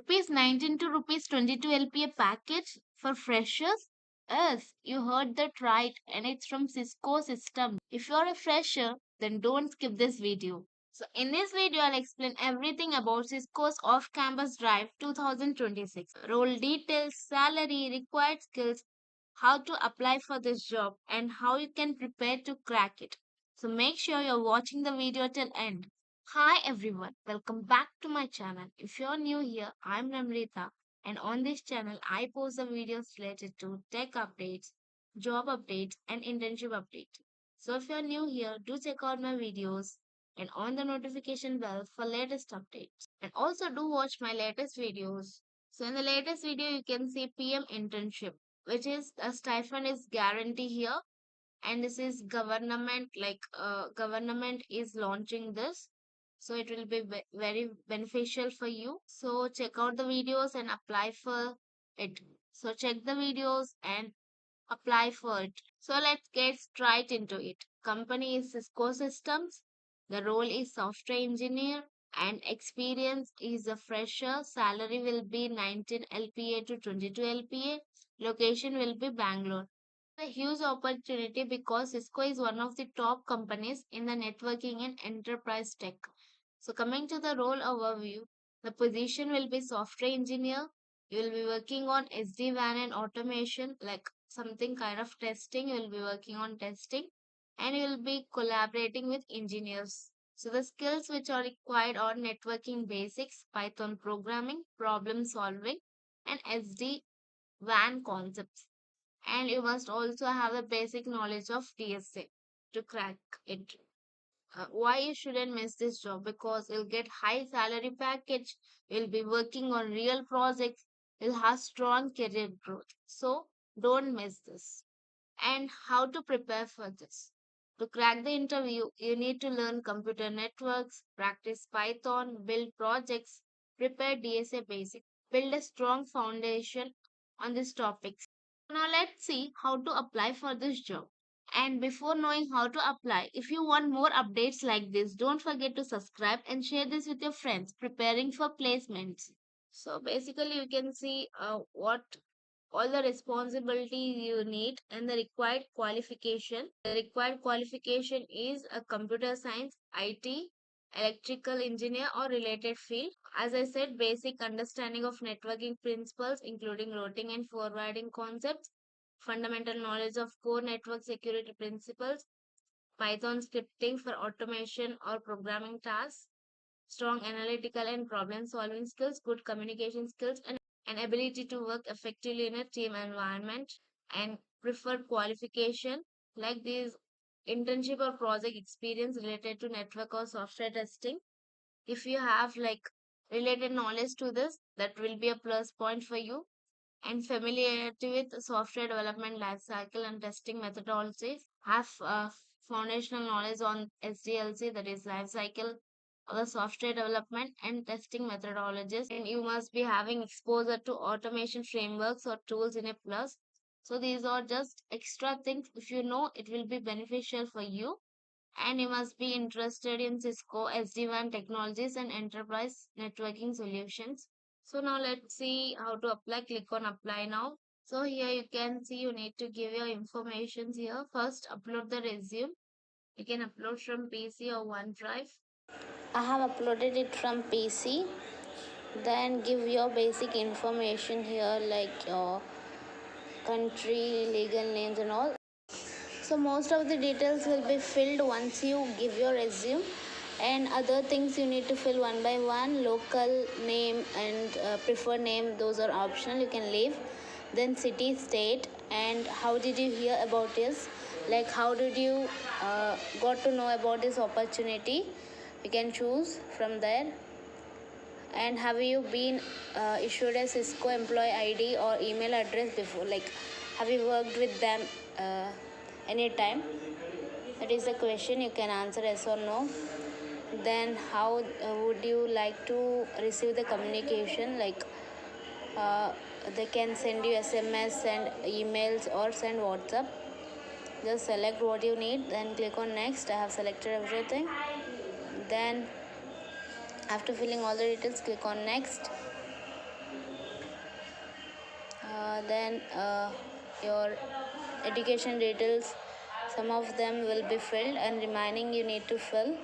rupees 19 to rupees 22 LPA package for freshers? Yes, you heard that right, and it's from Cisco Systems. If you're a fresher, then don't skip this video. So in this video, I'll explain everything about Cisco's Off Campus Drive 2026. Role details, salary, required skills, how to apply for this job, and how you can prepare to crack it. So make sure you're watching the video till end. Hi everyone, welcome back to my channel. If you're new here, I'm Namrita, and on this channel I post the videos related to tech updates, job updates and internship updates. So if you're new here, do check out my videos and on the notification bell for latest updates. And also do watch my latest videos. So in the latest video you can see PM internship, which is a stipend is guarantee here, and this is government is launching this, so it will be very beneficial for you. So check out the videos and apply for it. So check the videos and apply for it. So let's get straight into it. Company is Cisco Systems. The role is software engineer and experience is a fresher. Salary will be 19 LPA to 22 LPA. Location will be Bangalore. A huge opportunity because Cisco is one of the top companies in the networking and enterprise tech. So coming to the role overview, the position will be software engineer. You will be working on SD-WAN and automation, like something kind of testing. You will be working on testing and you will be collaborating with engineers. So the skills which are required are networking basics, Python programming, problem solving, and SD-WAN concepts. And you must also have the basic knowledge of DSA to crack it. Why you shouldn't miss this job? Because you'll get high salary package, you'll be working on real projects, you'll have strong career growth. So don't miss this. And how to prepare for this? To crack the interview, you need to learn computer networks, practice Python, build projects, prepare DSA basics, build a strong foundation on these topics. Now let's see how to apply for this job. And before knowing how to apply, if you want more updates like this, don't forget to subscribe and share this with your friends preparing for placements. So basically you can see what all the responsibilities you need and the required qualification. The required qualification is a computer science, IT, electrical engineer or related field. As I said, basic understanding of networking principles including routing and forwarding concepts, fundamental knowledge of core network security principles, Python scripting for automation or programming tasks, strong analytical and problem solving skills, good communication skills, and an ability to work effectively in a team environment, and preferred qualification like these internship or project experience related to network or software testing. If you have like related knowledge to this, that will be a plus point for you. And familiarity with software development lifecycle and testing methodologies, have foundational knowledge on SDLC, that is lifecycle of the software development and testing methodologies, and you must be having exposure to automation frameworks or tools in a plus. So these are just extra things. If you know, it will be beneficial for you. And you must be interested in Cisco SD-WAN technologies and enterprise networking solutions. So now let's see how to apply. Click on apply now. So here you can see you need to give your information here. First, upload the resume. You can upload from PC or OneDrive. I have uploaded it from PC. Then give your basic information here like your country, legal names and all. So most of the details will be filled once you give your resume, and other things you need to fill one by one. Local name and preferred name, those are optional, you can leave. Then city, state, and how did you hear about this, like how did you got to know about this opportunity, you can choose from there. And have you been issued a Cisco employee ID or email address before? Like, have you worked with them anytime? That is the question. You can answer yes or no. Then, how would you like to receive the communication? Like, uh, they can send you SMS and emails or send WhatsApp. Just select what you need, then click on next. I have selected everything. Then after filling all the details, click on next. Then your education details, some of them will be filled and remaining you need to fill.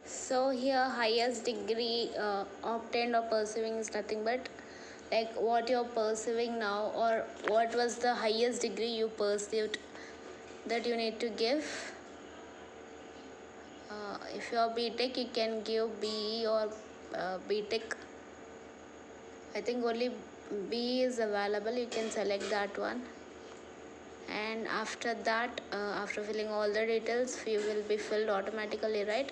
So here highest degree obtained or pursuing is nothing but like what you're pursuing now, or what was the highest degree you pursued, that you need to give. If you're BTech, you can give BE or BTech. I think only BE is available. You can select that one. And after that, after filling all the details, you will be filled automatically, right?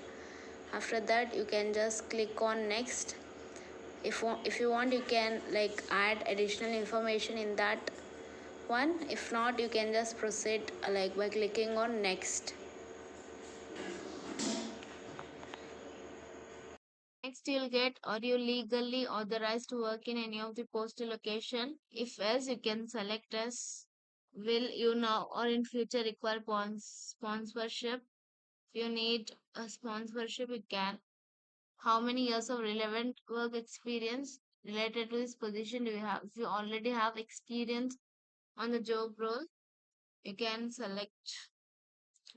After that, you can just click on next. If you want, you can like add additional information in that one. If not, you can just proceed like by clicking on next. Next, you'll get, are you legally authorized to work in any of the postal location? If yes, you can select as. Will you now or in future require sponsorship? If you need a sponsorship, you can. How many years of relevant work experience related to this position do you have? If you already have experience on the job role, you can select,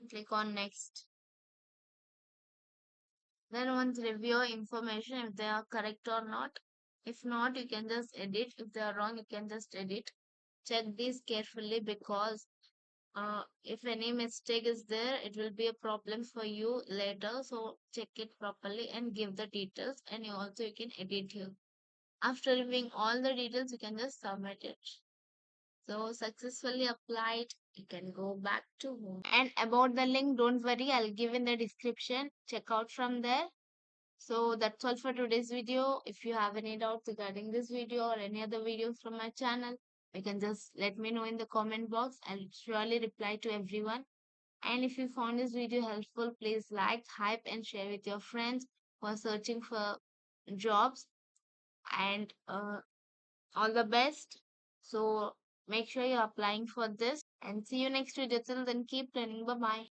click on next. Then once review information if they are correct or not. If not, you can just edit. If they are wrong, you can just edit. Check these carefully because if any mistake is there, it will be a problem for you later. So check it properly and give the details, and you can edit here. After reviewing all the details, you can just submit it. So successfully applied, you can go back to home. And about the link, don't worry, I'll give in the description. Check out from there. So that's all for today's video. If you have any doubts regarding this video or any other videos from my channel, you can just let me know in the comment box. I'll surely reply to everyone. And if you found this video helpful, please like, hype, and share with your friends who are searching for jobs. And all the best. So make sure you're applying for this and see you next video. Till then, keep learning. Bye bye.